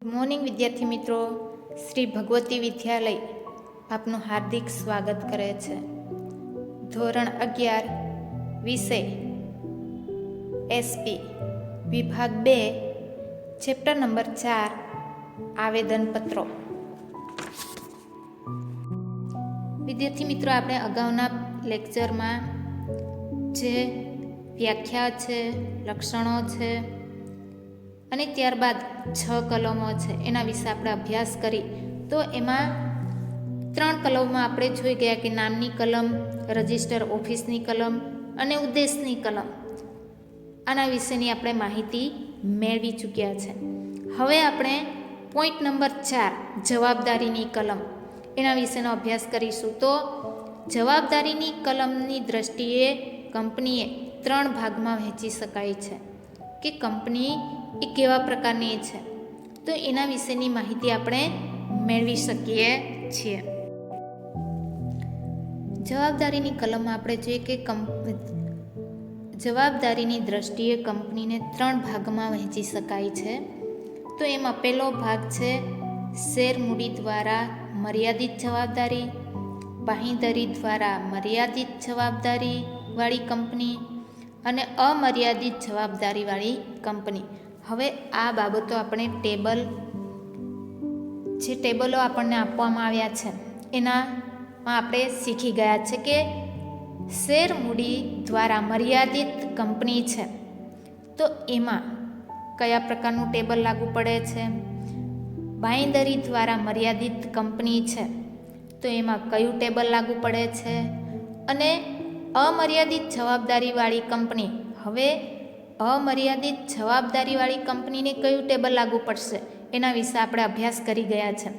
Good morning વિદ્યાર્થી મિત્રો, શ્રી ભગવતી વિદ્યાલય આપનું હાર્દિક સ્વાગત કરે છે. ધોરણ 11 વિષય એસપી વિભાગ 2 ચેપ્ટર નંબર 4 આવેદનપત્રો. વિદ્યાર્થી મિત્રો, આપણે અગાઉના લેક્ચરમાં જે વ્યાખ્યા છે, લક્ષણો છે અને ત્યારબાદ 6 કલમો છે એના વિશે આપણે અભ્યાસ કરી. તો એમાં 3 કલમમાં આપણે જોઈ ગયા કે નામની કલમ, રજિસ્ટર ઓફિસની કલમ અને ઉદ્દેશની કલમ. આના વિશેની આપણે માહિતી મેળવી ચૂક્યા છે. હવે આપણે પોઈન્ટ નંબર 4 જવાબદારીની કલમ એના વિશેનો અભ્યાસ કરીશું. તો જવાબદારીની કલમની દ્રષ્ટિએ કંપનીએ 3 ભાગમાં વહેંચી શકાય છે કે કંપની એ કેવા પ્રકારની છે, તો એના વિશેની માહિતી આપણે મેળવી શકીએ છીએ. જવાબદારીની કલમમાં આપણે જોઈએ કે જવાબદારીની દ્રષ્ટિએ કંપનીને 3 ભાગમાં વહેંચી શકાય છે. તો એમાં પહેલો ભાગ છે શેર મૂડી દ્વારા મર્યાદિત જવાબદારી, બાંહેધરી દ્વારા મર્યાદિત જવાબદારીવાળી કંપની અને અમર્યાદિત જવાબદારીવાળી કંપની. હવે આ બાબતો આપણે ટેબલો આપણને આપવામાં આવ્યા છે એનામાં આપણે શીખી ગયા છે કે શેર મૂડી દ્વારા મર્યાદિત કંપની છે તો એમાં કયા પ્રકારનું ટેબલ લાગુ પડે છે. બાંહેધરી દ્વારા મર્યાદિત કંપની છે તો એમાં કયું ટેબલ લાગુ પડે છે. અને અમર્યાદિત જવાબદારીવાળી કંપની, હવે અમર્યાદિત જવાબદારીવાળી કંપનીને કયું ટેબલ લાગુ પડશે એના વિશે આપણે અભ્યાસ કરી ગયા છે.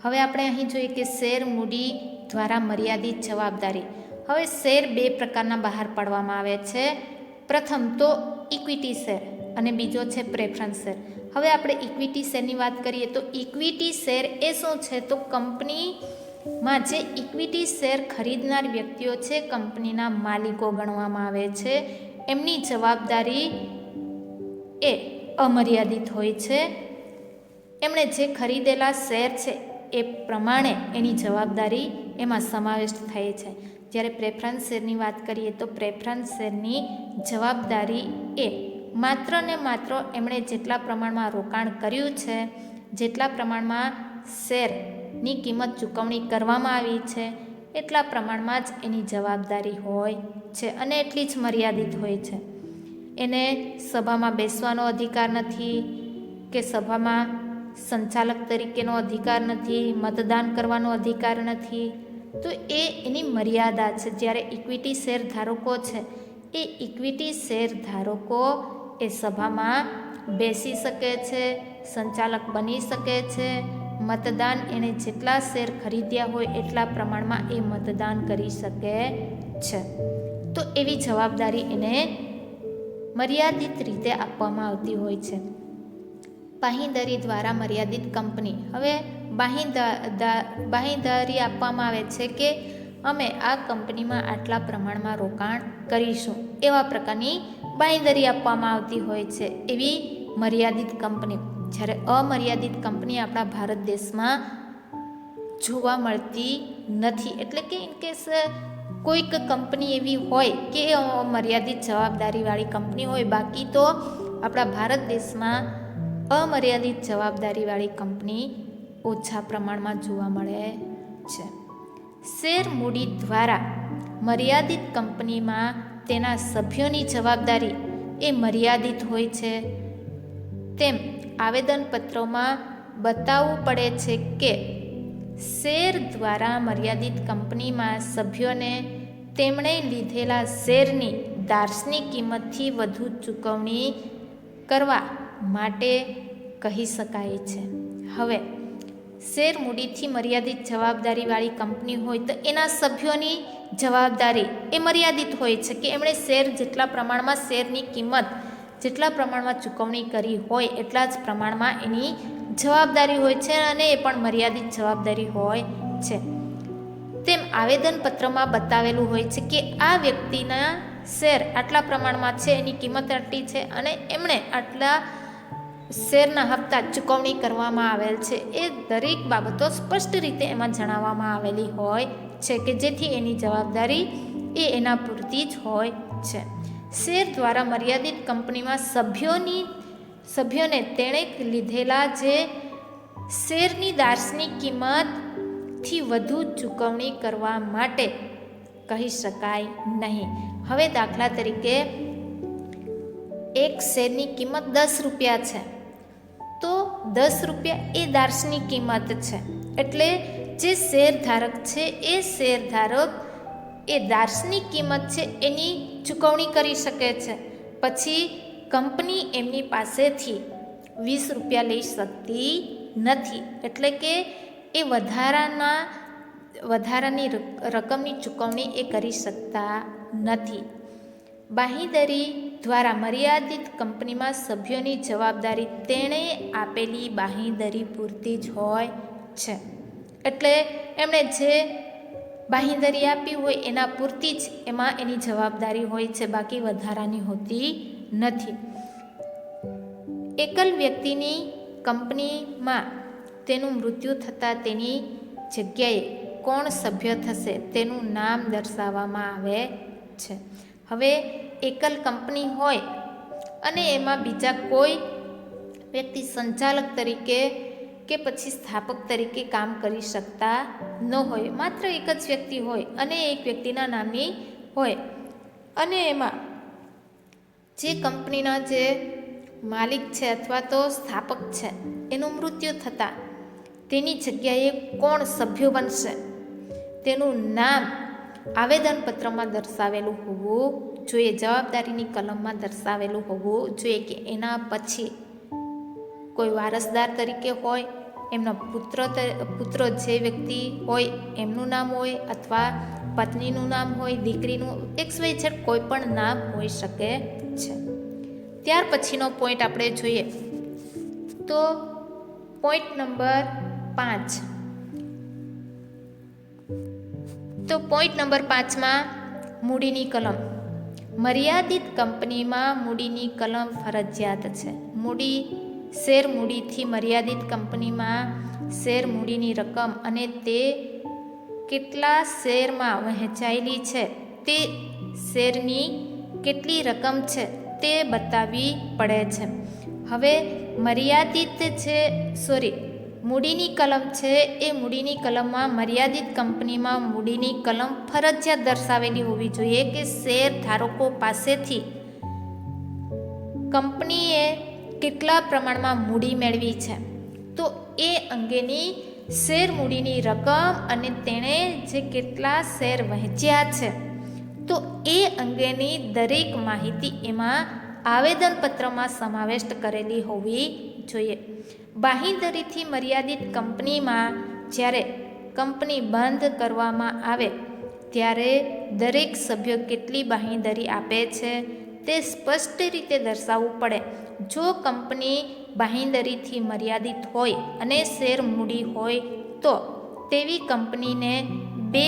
હવે આપણે અહીં જોઈએ કે શેર મૂડી દ્વારા મર્યાદિત જવાબદારી. હવે શેર 2 પ્રકારના બહાર પાડવામાં આવે છે. પ્રથમ તો ઇક્વિટી શેર અને બીજો છે પ્રેફરન્સ શેર. હવે આપણે ઇક્વિટી શેરની વાત કરીએ તો ઇક્વિટી શેર એ શું છે, તો કંપનીમાં જે ઇક્વિટી શેર ખરીદનાર વ્યક્તિઓ છે, કંપનીના માલિકો ગણવામાં આવે છે. એમની જવાબદારી એ અમર્યાદિત હોય છે. એમણે જે ખરીદેલા શેર છે એ પ્રમાણે એની જવાબદારી એમાં સમાવેશ થાય છે. જ્યારે પ્રેફરન્સ શેરની વાત કરીએ તો પ્રેફરન્સ શેરની જવાબદારી એ માત્ર ને માત્ર એમણે જેટલા પ્રમાણમાં રોકાણ કર્યું છે, જેટલા પ્રમાણમાં શેરની કિંમત ચૂકવણી કરવામાં આવી છે એટલા પ્રમાણમાં જ એની જવાબદારી હોય છે અને એટલી જ મર્યાદિત હોય છે. એને સભામાં બેસવાનો અધિકાર નથી કે સભામાં સંચાલક તરીકેનો અધિકાર નથી, મતદાન કરવાનો અધિકાર નથી. તો એ એની મર્યાદા છે. જ્યારે ઇક્વિટી શેર ધારકો છે એ ઇક્વિટી શેર ધારકો એ સભામાં બેસી શકે છે, સંચાલક બની શકે છે, મતદાન એણે જેટલા શેર ખરીદ્યા હોય એટલા પ્રમાણમાં એ મતદાન કરી શકે છે. તો એવી જવાબદારી એને મર્યાદિત રીતે આપવામાં આવતી હોય છે. બાંહેધરી દ્વારા મર્યાદિત કંપની. હવે બાંહેધરી આપવામાં આવે છે કે અમે આ કંપનીમાં આટલા પ્રમાણમાં રોકાણ કરીશું, એવા પ્રકારની બાંહેધરી આપવામાં આવતી હોય છે. એવી મર્યાદિત કંપની. જ્યારે અમર્યાદિત કંપની આપણા ભારત દેશમાં જોવા મળતી નથી. એટલે કે ઇનકેસ કોઈક કંપની એવી હોય કે અમર્યાદિત જવાબદારીવાળી કંપની હોય, બાકી તો આપણા ભારત દેશમાં અમર્યાદિત જવાબદારીવાળી કંપની ઓછા પ્રમાણમાં જોવા મળે છે. શેર મૂડી દ્વારા મર્યાદિત કંપનીમાં તેના સભ્યોની જવાબદારી એ મર્યાદિત હોય છે. તેમ આવેદનપત્રોમાં બતાવવું પડે છે કે શેર દ્વારા મર્યાદિત કંપનીમાં સભ્યોને તેમણે લીધેલા શેરની દાર્શનિક કિંમતથી વધુ ચૂકવણી કરવા માટે કહી શકાય છે. હવે શેર મૂડીથી મર્યાદિત જવાબદારીવાળી કંપની હોય તો એના સભ્યોની જવાબદારી એ મર્યાદિત હોય છે કે એમણે શેર જેટલા પ્રમાણમાં શેરની કિંમત જેટલા પ્રમાણમાં ચૂકવણી કરી હોય એટલા જ પ્રમાણમાં એની જવાબદારી હોય છે અને એ પણ મર્યાદિત જવાબદારી હોય છે. તેમ આવેદનપત્રમાં બતાવેલું હોય છે કે આ વ્યક્તિના શેર આટલા પ્રમાણમાં છે, એની કિંમત આટલી છે અને એમણે આટલા શેરના હપ્તા ચૂકવણી કરવામાં આવેલ છે, એ દરેક બાબતો સ્પષ્ટ રીતે એમાં જણાવવામાં આવેલી હોય છે કે જેથી એની જવાબદારી એ એના પૂરતી જ હોય છે. શેર દ્વારા મર્યાદિત કંપનીમાં સભ્યોને તેણે લીધેલા જે શેરની દાર્શનિક કિંમતથી વધુ ચૂકવણી કરવા માટે કહી શકાય નહીં. હવે દાખલા તરીકે એક શેરની કિંમત 10 રૂપિયા છે, તો 10 રૂપિયા એ દાર્શનિક કિંમત છે. એટલે જે શેરધારક છે એ શેરધારક એ દાર્શનિક કિંમત છે એની ચૂકવણી કરી શકે છે. પછી કંપની એમની પાસેથી 20 રૂપિયા લઈ શકતી નથી. એટલે કે એ વધારાની રકમની ચૂકવણી એ કરી શકતા નથી. બાંહેધરી દ્વારા મર્યાદિત કંપનીમાં સભ્યોની જવાબદારી તેણે આપેલી બાંહેધરી પૂરતી જ હોય છે. એટલે એમણે જે બાંહેધરી આપી હોય એના પૂરતી જ એમાં એની જવાબદારી હોય છે, બાકી વધારાની હોતી નથી. એકલ વ્યક્તિની કંપનીમાં તેનું મૃત્યુ થતાં તેની જગ્યાએ કોણ સભ્ય થશે તેનું નામ દર્શાવવામાં આવે છે. હવે એકલ કંપની હોય અને એમાં બીજા કોઈ વ્યક્તિ સંચાલક તરીકે કે પછી સ્થાપક તરીકે કામ કરી શકતા ન હોય, માત્ર એક જ વ્યક્તિ હોય અને એક વ્યક્તિના નામની હોય, અને એમાં જે કંપનીના જે માલિક છે અથવા તો સ્થાપક છે એનું મૃત્યુ થતાં તેની જગ્યાએ કોણ સભ્યો બનશે તેનું નામ આવેદનપત્રમાં દર્શાવેલું હોવું જોઈએ, જવાબદારીની કલમમાં દર્શાવેલું હોવું જોઈએ કે એના પછી કોઈ વારસદાર તરીકે હોય, એમના પુત્ર જે વ્યક્તિ હોય એમનું નામ હોય, અથવા પત્નીનું નામ હોય, દીકરીનું XYZ કોઈ પણ નામ હોઈ શકે છે. ત્યાર પછીનો પોઈન્ટ આપણે જોઈએ તો પોઈન્ટ નંબર 5. તો પોઈન્ટ નંબર 5માં મૂડીની કલમ. મર્યાદિત કંપનીમાં મૂડીની કલમ ફરજિયાત છે. શેર મૂડીથી મર્યાદિત કંપનીમાં શેર મૂડીની રકમ અને તે કેટલા શેરમાં વહેંચાયેલી છે, તે શેરની કેટલી રકમ છે તે બતાવવી પડે છે. હવે મૂડીની કલમ છે એ મૂડીની કલમમાં મર્યાદિત કંપનીમાં મૂડીની કલમ ફરજિયાત દર્શાવેલી હોવી જોઈએ કે શેર ધારકો પાસેથી કંપનીએ કેટલા પ્રમાણમાં મૂડી મેળવી છે, તો એ અંગેની શેર મૂડીની રકમ અને તેણે જે કેટલા શેર વહેંચ્યા છે તો એ અંગેની દરેક માહિતી એમાં આવેદનપત્રમાં સમાવિષ્ટ કરેલી હોવી જોઈએ. બાંહેધરીથી મર્યાદિત કંપનીમાં જ્યારે કંપની બંધ કરવામાં આવે ત્યારે દરેક સભ્ય કેટલી બાંહેધરી આપે છે તે સ્પષ્ટ રીતે દર્શાવવું પડે. જો કંપની બાંહેધરીથી મર્યાદિત હોય અને શેર મૂડી હોય તો તેવી કંપનીને 2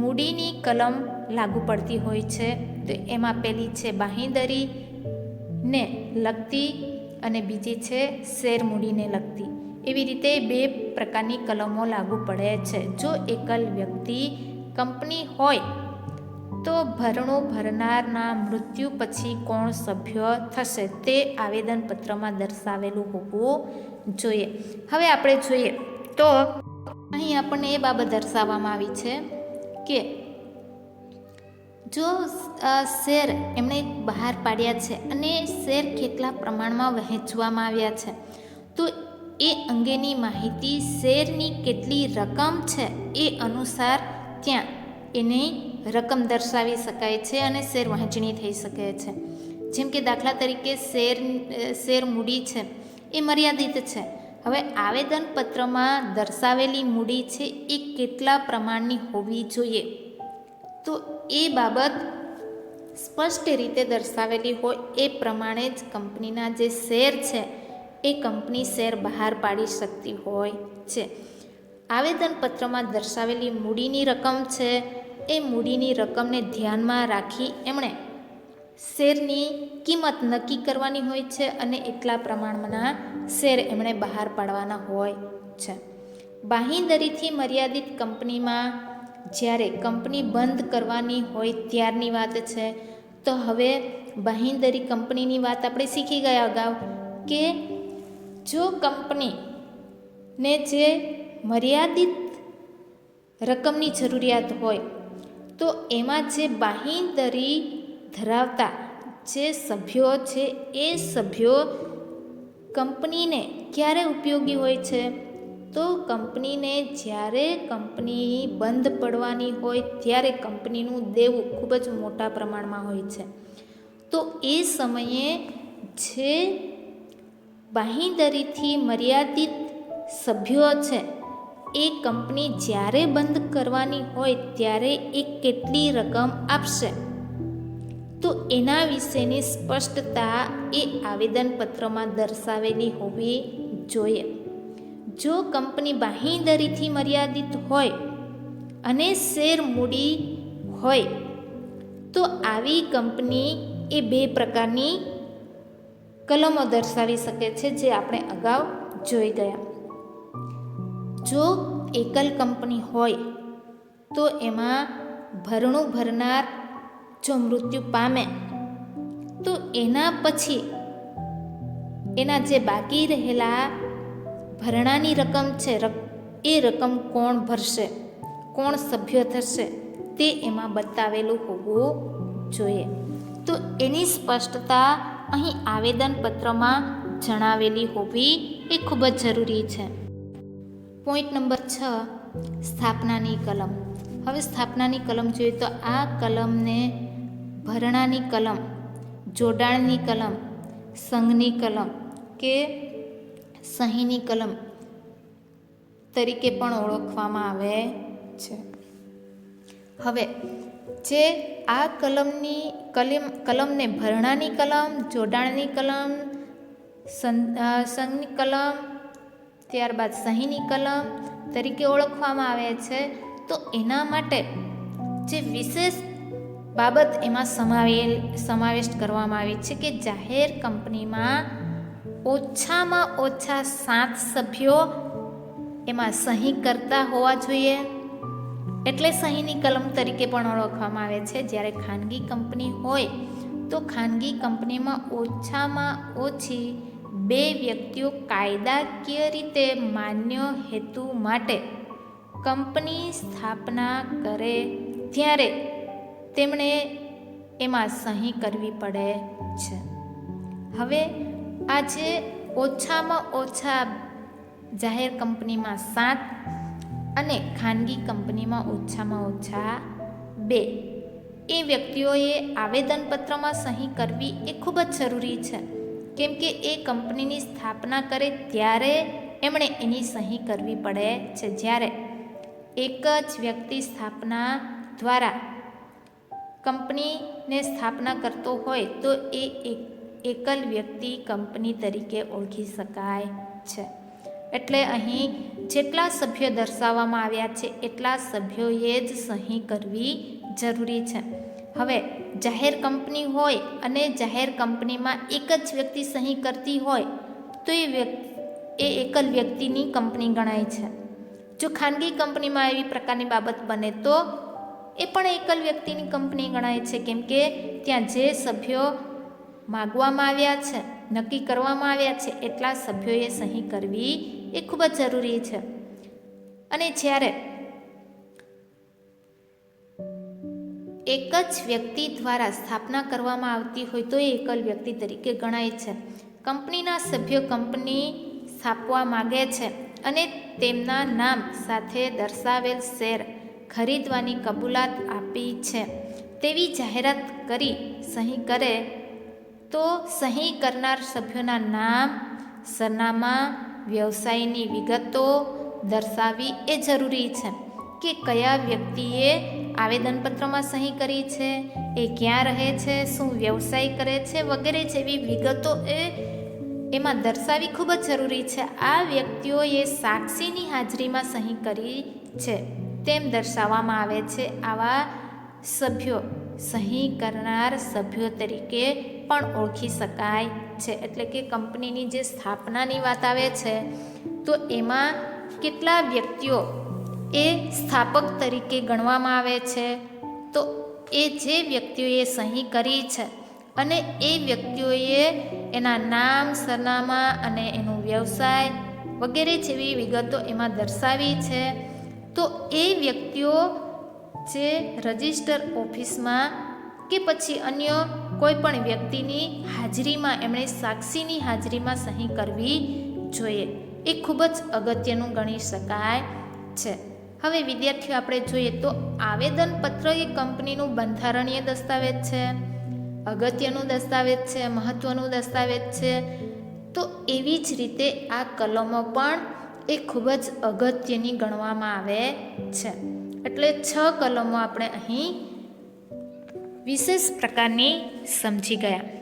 મૂડીની કલમ લાગુ પડતી હોય છે. તો એમાં પહેલી છે બાંહેધરીને લગતી અને બીજી છે શેર મૂડીને લગતી. એવી રીતે 2 પ્રકારની કલમો લાગુ પડે છે. જો એકલ વ્યક્તિ કંપની હોય તો ભરણું ભરનારના મૃત્યુ પછી કોણ સભ્ય થશે તે આવેદનપત્રમાં દર્શાવેલું હોવું જોઈએ. હવે આપણે જોઈએ તો અહીં આપણને એ બાબત દર્શાવવામાં આવી છે કે જો શેર એમણે બહાર પાડ્યા છે અને શેર કેટલા પ્રમાણમાં વહેંચવામાં આવ્યા છે તો એ અંગેની માહિતી શેરની કેટલી રકમ છે એ અનુસાર ત્યાં એની રકમ દર્શાવી શકાય છે અને શેર વહેંચણી થઈ શકે છે. જેમ કે દાખલા તરીકે શેર મૂડી છે એ મર્યાદિત છે. હવે આવેદનપત્રમાં દર્શાવેલી મૂડી છે એ કેટલા પ્રમાણની હોવી જોઈએ તો એ બાબત સ્પષ્ટ રીતે દર્શાવેલી હોય એ પ્રમાણે જ કંપનીના જે શેર છે એ કંપની શેર બહાર પાડી શકતી હોય છે. આવેદનપત્રમાં દર્શાવેલી મૂડીની રકમ છે એ મૂડીની રકમને ધ્યાનમાં રાખી એમણે શેરની કિંમત નક્કી કરવાની હોય છે અને એટલા પ્રમાણના શેર એમણે બહાર પાડવાના હોય છે. બાંહેધરીથી મર્યાદિત કંપનીમાં જ્યારે કંપની બંધ કરવાની હોય ત્યારની વાત છે. તો હવે બાંહેધરી કંપનીની વાત આપણે શીખી ગયા અગાઉ કે જો કંપનીને જે મર્યાદિત રકમની જરૂરિયાત હોય તો એમાં જે બાંહેધરી ધરાવતા જે સભ્યો છે એ સભ્યો કંપનીને ક્યારે ઉપયોગી હોય છે? તો કંપનીને જ્યારે કંપની બંધ પડવાની હોય ત્યારે કંપનીનું દેવું ખૂબ જ મોટા પ્રમાણમાં હોય છે. તો એ સમયે જે બાંહેધરીથી મર્યાદિત સભ્યો છે એ કંપની જ્યારે બંધ કરવાની હોય ત્યારે એ કેટલી રકમ આપશે તો એના વિશેની સ્પષ્ટતા એ આવેદનપત્રમાં દર્શાવેલી હોવી જોઈએ. જો કંપની બાંહેધરીથી મર્યાદિત હોય અને શેર મૂડી હોય તો આવી કંપની એ બે પ્રકારની કલમો દર્શાવી શકે છે જે આપણે અગાઉ જોઈ ગયા. જો એકલ કંપની હોય તો એમાં ભરણું ભરનાર જો મૃત્યુ પામે તો એના પછી એના જે બાકી રહેલા ભરણાની રકમ છે એ રકમ કોણ ભરશે, કોણ સભ્ય થશે તે એમાં બતાવેલું હોવું જોઈએ. તો એની સ્પષ્ટતા અહીં આવેદનપત્રમાં જણાવેલી હોવી એ ખૂબ જ જરૂરી છે. પોઈન્ટ નંબર 6, સ્થાપનાની કલમ. હવે સ્થાપનાની કલમ જોઈએ તો આ કલમને ભરણાની કલમ, જોડાણની કલમ, સંઘની કલમ કે સહીની કલમ તરીકે પણ ઓળખવામાં આવે છે. હવે જે આ કલમને ભરણાની કલમ, જોડાણની કલમ, સંઘની કલમ, ત્યારબાદ સહીની કલમ તરીકે ઓળખવામાં આવે છે તો એના માટે જે વિશેષ બાબત એમાં સમાવેશ કરવામાં આવી છે કે જાહેર કંપનીમાં ઓછામાં ઓછા 7 સભ્યો એમાં સહી કરતા હોવા જોઈએ, એટલે સહીની કલમ તરીકે પણ ઓળખવામાં આવે છે. જ્યારે ખાનગી કંપની હોય તો ખાનગી કંપનીમાં ઓછામાં ઓછી 2 વ્યક્તિઓ કાયદાકીય રીતે માન્ય હેતુ માટે કંપની સ્થાપના કરે ત્યારે તેમણે એમાં સહી કરવી પડે છે. હવે આજે ઓછામાં ઓછા જાહેર કંપનીમાં 7 અને ખાનગી કંપનીમાં ઓછામાં ઓછા 2 એ વ્યક્તિઓએ આવેદનપત્રમાં સહી કરવી એ ખૂબ જ જરૂરી છે. કેમ કે એ કંપનીની સ્થાપના કરે ત્યારે એમણે એની સહી કરવી પડે છે. જ્યારે એક જ વ્યક્તિ સ્થાપના દ્વારા કંપનીને સ્થાપના કરતો હોય તો એ એકલ વ્યક્તિ કંપની તરીકે ઓળખી શકાય છે. એટલે અહીં જેટલા સભ્યો દર્શાવવામાં આવ્યા છે એટલા સભ્યોએ જ સહી કરવી જરૂરી છે. હવે જાહેર કંપની હોય અને જાહેર કંપનીમાં એક જ વ્યક્તિ સહી કરતી હોય તો એ એકલ વ્યક્તિની કંપની ગણાય છે. જો ખાનગી કંપનીમાં એવી પ્રકારની બાબત બને તો એ પણ એકલ વ્યક્તિની કંપની ગણાય છે. કેમ કે ત્યાં જે સભ્યો માગવામાં આવ્યા છે, નક્કી કરવામાં આવ્યા છે એટલા સભ્યોએ સહી કરવી એ ખૂબ જ જરૂરી છે. અને જ્યારે એક જ વ્યક્તિ દ્વારા સ્થાપના કરવામાં આવતી હોય તો એ એકલ વ્યક્તિ તરીકે ગણાય છે. કંપનીના સભ્યો કંપની સ્થાપવા માગે છે અને તેમના નામ સાથે દર્શાવેલ શેર ખરીદવાની કબૂલાત આપી છે તેવી જાહેરાત કરી સહી કરે તો સહી કરનાર સભ્યોના નામ, સરનામા, વ્યવસાયની વિગતો દર્શાવવી એ જરૂરી છે કે કયા વ્યક્તિએ આવેદનપત્રમાં સહી કરી છે, એ ક્યાં રહે છે, શું વ્યવસાય કરે છે વગેરે જેવી વિગતો એમાં દર્શાવવી ખૂબ જ જરૂરી છે. આ વ્યક્તિઓએ સાક્ષીની હાજરીમાં સહી કરી છે તેમ દર્શાવવામાં આવે છે. આવા સભ્યો સહી કરનાર સભ્યો તરીકે પણ ઓળખી શકાય છે. એટલે કે કંપનીની જે સ્થાપનાની વાત આવે છે તો એમાં કેટલા વ્યક્તિઓ એ સ્થાપક તરીકે ગણવામાં આવે છે, તો એ જે વ્યક્તિઓએ સહી કરી છે અને એ વ્યક્તિઓએ એના નામ, સરનામા અને એનો વ્યવસાય વગેરે જેવી વિગતો એમાં દર્શાવી છે, તો એ વ્યક્તિઓ જે રજિસ્ટર ઓફિસમાં કે પછી અન્ય કોઈ પણ વ્યક્તિની હાજરીમાં એમણે સાક્ષીની હાજરીમાં સહી કરવી જોઈએ. એ ખૂબ જ અગત્યનું ગણી શકાય છે. હવે વિદ્યાર્થીઓ આપણે જોઈએ તો આવેદનપત્ર એ કંપનીનું બંધારણીય દસ્તાવેજ છે, અગત્યનું દસ્તાવેજ છે, મહત્ત્વનું દસ્તાવેજ છે. તો એવી જ રીતે આ કલમો પણ એ ખૂબ જ અગત્યની ગણવામાં આવે છે. એટલે 6 કલમો આપણે અહીં વિશેષ પ્રકારની સમજી ગયા.